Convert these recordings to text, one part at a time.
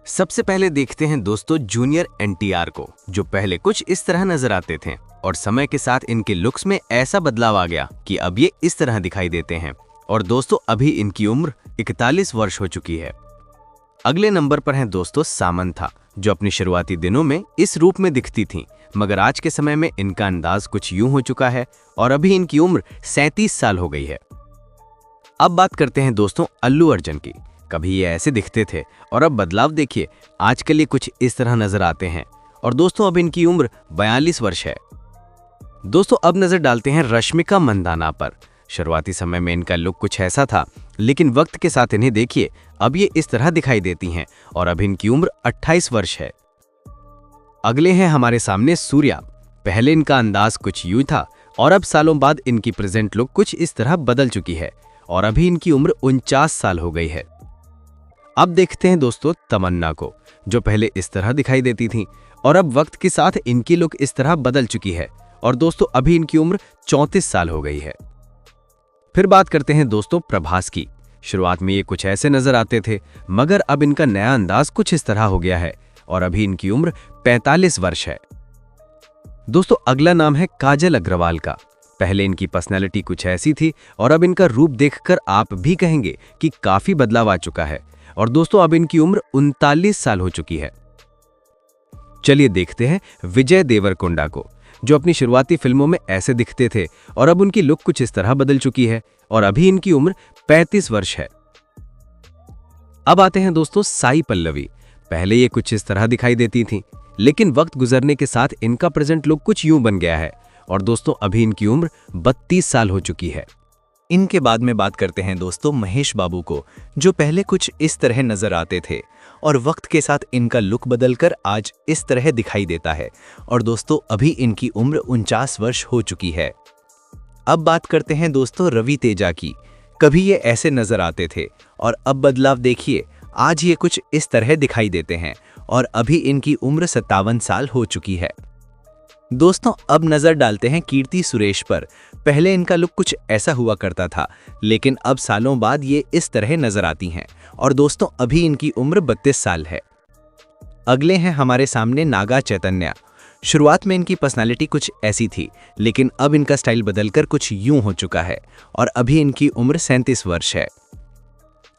सबसे पहले देखते हैं दोस्तों जूनियर एनटीआर को, जो पहले कुछ इस तरह नजर आते थे और समय के साथ इनके लुक्स में ऐसा बदलाव आ गया कि अब ये इस तरह दिखाई देते हैं। और दोस्तों अभी इनकी उम्र 41 वर्ष हो चुकी है। अगले नंबर पर हैं दोस्तों सामंथा, जो अपनी शुरुआती दिनों में इस रूप में दिखती थीं, मगर आज के समय में इनका अंदाज कुछ यूं हो चुका है और अभी इनकी उम्र 37 साल हो गई है। अब बात करते हैं दोस्तों अल्लू अर्जुन की। कभी ये ऐसे दिखते थे और अब बदलाव देखिए, आजकल ये कुछ इस तरह नजर आते हैं और दोस्तों अब इनकी उम्र 42 वर्ष है। दोस्तों अब नजर डालते हैं रश्मिका मंदाना पर। शुरुआती समय में इनका लुक कुछ ऐसा था, लेकिन वक्त के साथ इन्हें देखिए, अब ये इस तरह दिखाई देती हैं और अब इनकी उम्र 28 वर्ष है। अगले हैं हमारे सामने सूर्या। पहले इनका अंदाज कुछ यूं था और अब सालों बाद इनकी प्रेजेंट लुक कुछ इस तरह बदल चुकी है और अभी इनकी उम्र 49 साल हो गई है। अब देखते हैं दोस्तों तमन्ना को, जो पहले इस तरह दिखाई देती थी और अब वक्त के साथ इनकी लुक इस तरह बदल चुकी है और दोस्तों अभी इनकी उम्र 34 साल हो गई है। फिर बात करते हैं दोस्तों प्रभास की। शुरुआत में ये कुछ ऐसे नजर आते थे, मगर अब इनका नया अंदाज कुछ इस तरह हो गया है और अभी इनकी उम्र 45 वर्ष है। दोस्तों अगला नाम है काजल अग्रवाल का। पहले इनकी पर्सनैलिटी कुछ ऐसी थी और अब इनका रूप देखकर आप भी कहेंगे कि काफी बदलाव आ चुका है और दोस्तों अब इनकी उम्र 39 साल हो चुकी है। चलिए देखते हैं विजय देवरकोंडा को, जो अपनी शुरुआती फिल्मों में ऐसे दिखते थे और अब उनकी लुक कुछ इस तरह बदल चुकी है और अभी इनकी उम्र 35 वर्ष है। अब आते हैं दोस्तों साई पल्लवी। पहले ये कुछ इस तरह दिखाई देती थी, लेकिन वक्त गुजरने के साथ इनका प्रेजेंट लुक कुछ यूं बन गया है और दोस्तों अभी इनकी उम्र 32 साल हो चुकी है। इनके बाद में बात करते हैं दोस्तों महेश बाबू को, जो पहले कुछ इस तरह नजर आते थे और वक्त के साथ इनका लुक बदलकर आज इस तरह दिखाई देता है और दोस्तों अभी इनकी उम्र 49 वर्ष हो चुकी है। अब बात करते हैं दोस्तों रवि तेजा की। कभी ये ऐसे नजर आते थे और अब बदलाव देखिए, आज ये कुछ इस तरह दिखाई देते हैं और अभी इनकी उम्र 57 साल हो चुकी है। दोस्तों अब नजर डालते हैं कीर्ति सुरेश पर। पहले इनका लुक कुछ ऐसा हुआ करता था, लेकिन अब सालों बाद ये इस तरह नजर आती हैं और दोस्तों अभी इनकी उम्र 32 साल है। अगले हैं हमारे सामने नागा चैतन्या। शुरुआत में इनकी पर्सनालिटी कुछ ऐसी थी, लेकिन अब इनका स्टाइल बदलकर कुछ यूं हो चुका है और अभी इनकी उम्र 37 वर्ष है।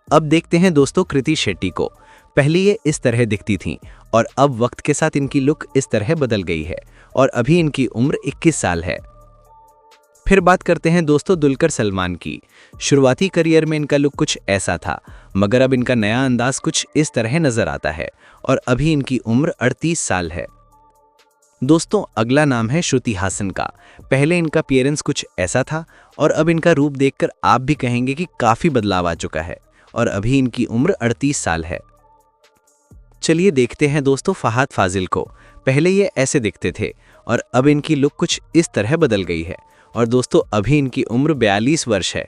अब देखते हैं दोस्तों कृति शेट्टी को। पहले ये इस तरह दिखती थीं और अब वक्त के साथ इनकी लुक इस तरह बदल गई है और अभी इनकी उम्र 21 साल है। फिर बात करते हैं दोस्तों दुलकर सलमान की। शुरुआती करियर में इनका लुक कुछ ऐसा था, मगर अब इनका नया अंदाज कुछ इस तरह नजर आता है और अभी इनकी उम्र 38 साल है। दोस्तों अगला नाम है श्रुति हासन का। पहले इनका अपीयरेंस कुछ ऐसा था और अब इनका रूप देखकर आप भी कहेंगे कि काफी बदलाव आ चुका है और अभी इनकी उम्र 38 साल है। चलिए देखते हैं दोस्तों फहाद फाजिल को। पहले ये ऐसे दिखते थे और अब इनकी लुक कुछ इस तरह बदल गई है और दोस्तों अभी इनकी उम्र 42 वर्ष है।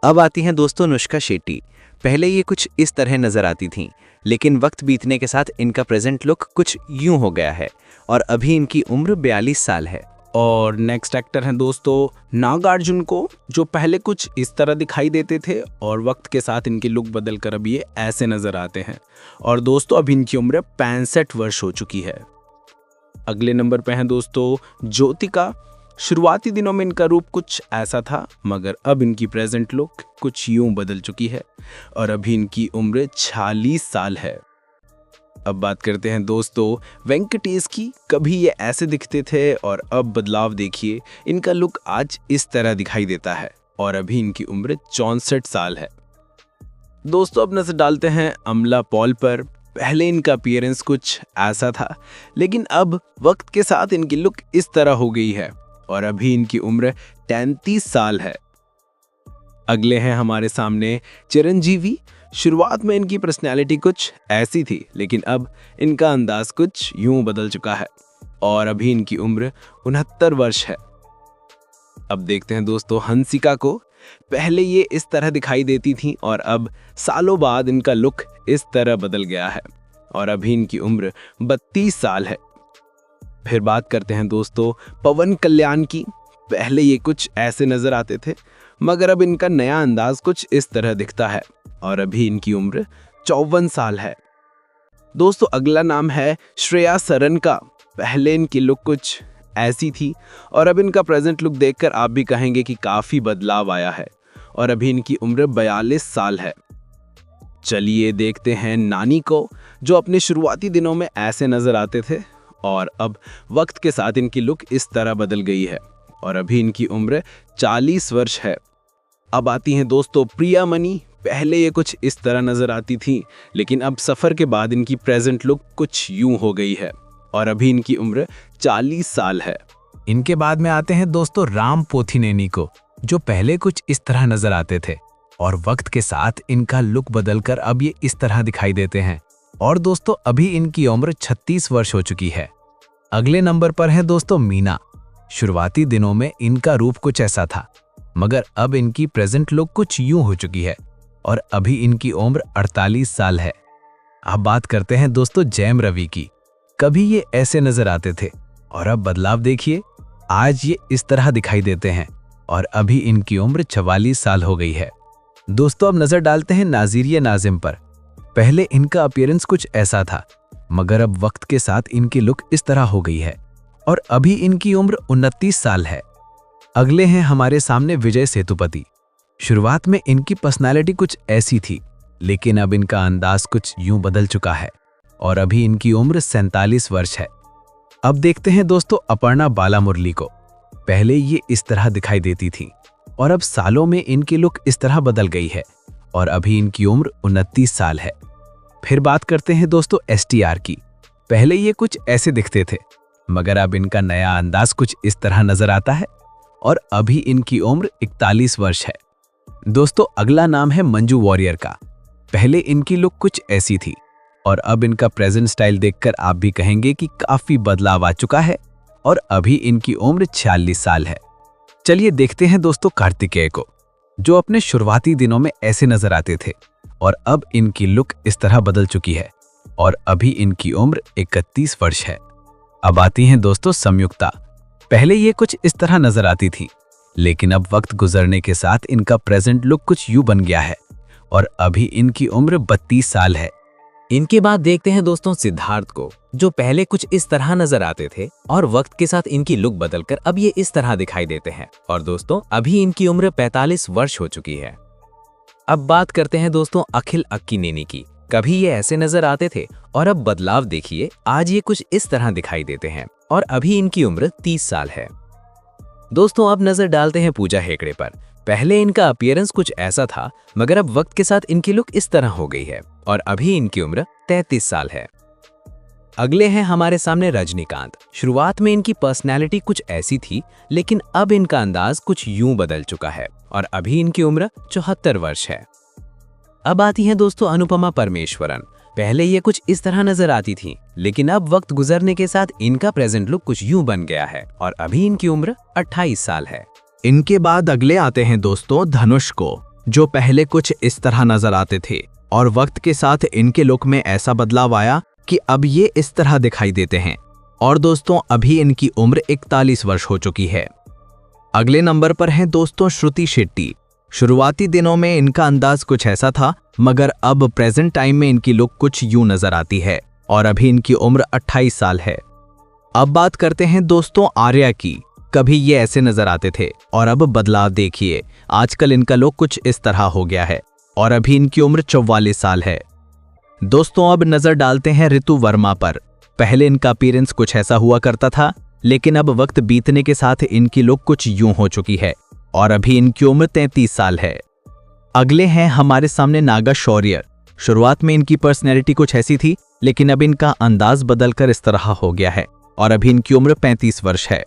अब आती हैं दोस्तों अनुष्का शेट्टी। पहले ये कुछ इस तरह नजर आती थीं, लेकिन वक्त बीतने के साथ इनका प्रेजेंट लुक कुछ यूं हो गया है और अभी इनकी उम्र 42 साल है। और नेक्स्ट एक्टर हैं दोस्तों नागार्जुन को, जो पहले कुछ इस तरह दिखाई देते थे और वक्त के साथ इनकी लुक बदलकर अब ये ऐसे नजर आते हैं और दोस्तों अब इनकी उम्र 65 वर्ष हो चुकी है। अगले नंबर पे हैं दोस्तों ज्योतिका। शुरुआती दिनों में इनका रूप कुछ ऐसा था, मगर अब इनकी प्रेजेंट लुक कुछ यूं बदल चुकी है और अभी इनकी उम्र 46 साल है। अब बात करते हैं दोस्तों वेंकटेश की। कभी ये ऐसे दिखते थे और अब बदलाव देखिए, इनका लुक आज इस तरह दिखाई देता है और अभी इनकी उम्र 64 साल है। दोस्तों अब नजर डालते हैं अमला पॉल पर। पहले इनका अपीयरेंस कुछ ऐसा था, लेकिन अब वक्त के साथ इनकी लुक इस तरह हो गई है और अभी इनकी उम्र 33 साल है। अगले हैं हमारे सामने चिरंजीवी। शुरुआत में इनकी पर्सनैलिटी कुछ ऐसी थी, लेकिन अब इनका अंदाज कुछ यूं बदल चुका है और अभी इनकी उम्र 69 वर्ष है। अब देखते हैं दोस्तों हंसिका को। पहले ये इस तरह दिखाई देती थी और अब सालों बाद इनका लुक इस तरह बदल गया है और अभी इनकी उम्र 32 साल है। फिर बात करते हैं दोस्तों पवन कल्याण की। पहले ये कुछ ऐसे नजर आते थे, मगर अब इनका नया अंदाज कुछ इस तरह दिखता है और अभी इनकी उम्र 54 साल है। दोस्तों अगला नाम है श्रेया सरन का। पहले इनकी लुक कुछ ऐसी थी और अब इनका प्रेजेंट लुक देखकर आप भी कहेंगे कि काफ़ी बदलाव आया है और अभी इनकी उम्र 42 साल है। चलिए देखते हैं नानी को, जो अपने शुरुआती दिनों में ऐसे नज़र आते थे और अब वक्त के साथ इनकी लुक इस तरह बदल गई है और अभी इनकी उम्र 40 वर्ष है। अब आती हैं दोस्तों प्रिया मनी। पहले ये कुछ इस तरह नज़र आती थी, लेकिन अब सफ़र के बाद इनकी प्रेजेंट लुक कुछ यूं हो गई है और अभी इनकी उम्र 40 साल है। इनके बाद में आते हैं दोस्तों राम पोथिनेनी को, जो पहले कुछ इस तरह नजर आते थे और वक्त के साथ इनका लुक बदलकर अब ये इस तरह दिखाई देते हैं और दोस्तों अभी इनकी उम्र 36 वर्ष हो चुकी है। अगले नंबर पर है दोस्तों मीना। शुरुआती दिनों में इनका रूप कुछ ऐसा था, मगर अब इनकी प्रेजेंट लुक कुछ यूं हो चुकी है और अभी इनकी उम्र 48 साल है। अब बात करते हैं दोस्तों जैम रवि की। कभी ये ऐसे नजर आते थे और अब बदलाव देखिए, आज ये इस तरह दिखाई देते हैं और अभी इनकी उम्र 44 साल हो गई है। दोस्तों अब नजर डालते हैं नाज़िरिया नाज़िम पर। पहले इनका अपीयरेंस कुछ ऐसा था, मगर अब वक्त के साथ इनकी लुक इस तरह हो गई है और अभी इनकी उम्र 29 साल है। अगले हैं हमारे सामने विजय सेतुपति। शुरुआत में इनकी पर्सनालिटी कुछ ऐसी थी, लेकिन अब इनका अंदाज कुछ यूं बदल चुका है और अभी इनकी उम्र 47 वर्ष है। अब देखते हैं दोस्तों अपर्णा बालामुरली को। पहले ये इस तरह दिखाई देती थी और अब सालों में इनकी लुक इस तरह बदल गई है और अभी इनकी उम्र 29 साल है। फिर बात करते हैं दोस्तों STR की। पहले ये कुछ ऐसे दिखते थे, मगर अब इनका नया अंदाज कुछ इस तरह नजर आता है और अभी इनकी उम्र 41 वर्ष है। दोस्तों अगला नाम है मंजू वॉरियर का। पहले इनकी लुक कुछ ऐसी थी और अब इनका प्रेजेंट स्टाइल देखकर आप भी कहेंगे कि काफी बदलाव आ चुका है और अभी इनकी उम्र 46 साल है। चलिए देखते हैं दोस्तों कार्तिकेय को, जो अपने शुरुआती दिनों में ऐसे नजर आते थे और अब इनकी लुक इस तरह बदल चुकी है और अभी इनकी उम्र 31 वर्ष है। अब आती हैं दोस्तों संयुक्ता। पहले ये कुछ इस तरह नजर आती थी, लेकिन अब वक्त गुजरने के साथ इनका प्रेजेंट लुक कुछ यूं बन गया है और अभी इनकी उम्र 32 साल है। इनके बाद देखते हैं दोस्तों सिद्धार्थ को, जो पहले कुछ इस तरह नजर आते थे और वक्त के साथ इनकी लुक बदलकर अब ये इस तरह दिखाई देते हैं और दोस्तों अभी इनकी उम्र 45 वर्ष हो चुकी है। अब बात करते हैं दोस्तों अखिल अक्कीनेनी की। कभी ये ऐसे नजर आते थे और अब बदलाव देखिए, आज ये कुछ इस तरह दिखाई देते हैं और अभी इनकी उम्र 30 साल है। दोस्तों अब नजर डालते हैं पूजा हेगड़े पर। पहले इनका अपीयरेंस कुछ ऐसा था, मगर अब वक्त के साथ इनकी लुक इस तरह हो गई है और अभी इनकी उम्र 33 साल है। अगले हैं हमारे सामने रजनीकांत। शुरुआत में इनकी पर्सनैलिटी कुछ ऐसी थी, लेकिन अब इनका अंदाज कुछ यूं बदल चुका है और अभी इनकी उम्र 74 वर्ष है। अब आती हैं दोस्तों अनुपमा परमेश्वरन। पहले ये कुछ इस तरह नजर आती थी, लेकिन अब वक्त गुजरने के साथ इनका प्रेजेंट लुक कुछ यूं बन गया है और अभी इनकी उम्र 28 साल है। इनके बाद अगले आते हैं दोस्तों धनुष को, जो पहले कुछ इस तरह नजर आते थे और वक्त के साथ इनके लुक में ऐसा बदलाव आया कि अब ये इस तरह दिखाई देते हैं और दोस्तों अभी इनकी उम्र 41 वर्ष हो चुकी है। अगले नंबर पर हैं दोस्तों श्रुति शेट्टी। शुरुआती दिनों में इनका अंदाज कुछ ऐसा था, मगर अब प्रेजेंट टाइम में इनकी लुक कुछ यूं नजर आती है और अभी इनकी उम्र 28 साल है। अब बात करते हैं दोस्तों आर्या की। कभी ये ऐसे नजर आते थे और अब बदलाव देखिए, आजकल इनका लुक कुछ इस तरह हो गया है और अभी इनकी उम्र 44 साल है। दोस्तों अब नजर डालते हैं ऋतु वर्मा पर। पहले इनका अपीयरेंस कुछ ऐसा हुआ करता था, लेकिन अब वक्त बीतने के साथ इनकी लुक कुछ यूं हो चुकी है और अभी इनकी उम्र 33 साल है। अगले हैं हमारे सामने नागा शौर्य। शुरुआत में इनकी पर्सनैलिटी कुछ ऐसी थी, लेकिन अब इनका अंदाज बदलकर इस तरह हो गया है और अभी इनकी उम्र 35 वर्ष है।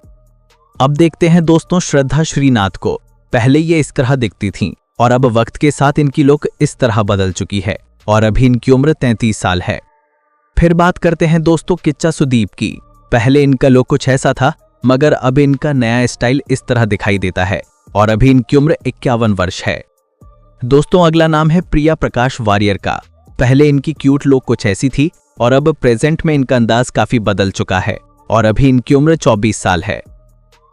अब देखते हैं दोस्तों श्रद्धा श्रीनाथ को। पहले ये इस तरह दिखती थीं और अब वक्त के साथ इनकी लुक इस तरह बदल चुकी है और अभी इनकी उम्र 33 साल है। फिर बात करते हैं दोस्तों किच्चा सुदीप की। पहले इनका लुक कुछ ऐसा था, मगर अब इनका नया स्टाइल इस तरह दिखाई देता है और अभी इनकी उम्र 51 वर्ष है। दोस्तों अगला नाम है प्रिया प्रकाश वारियर का। पहले इनकी क्यूट लुक कुछ ऐसी थी और अब प्रेजेंट में इनका अंदाज काफी बदल चुका है और अभी इनकी उम्र 24 साल है।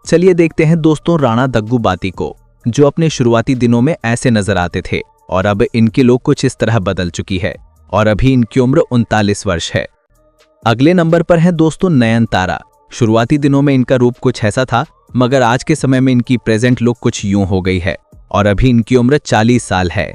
चलिए देखते हैं दोस्तों राणा दग्गुबाती को, जो अपने शुरुआती दिनों में ऐसे नजर आते थे और अब इनकी लुक कुछ इस तरह बदल चुकी है और अभी इनकी उम्र 39 वर्ष है। अगले नंबर पर है दोस्तों नयनतारा। शुरुआती दिनों में इनका रूप कुछ ऐसा था, मगर आज के समय में इनकी प्रेजेंट लुक कुछ यूं हो गई है और अभी इनकी उम्र 40 साल है।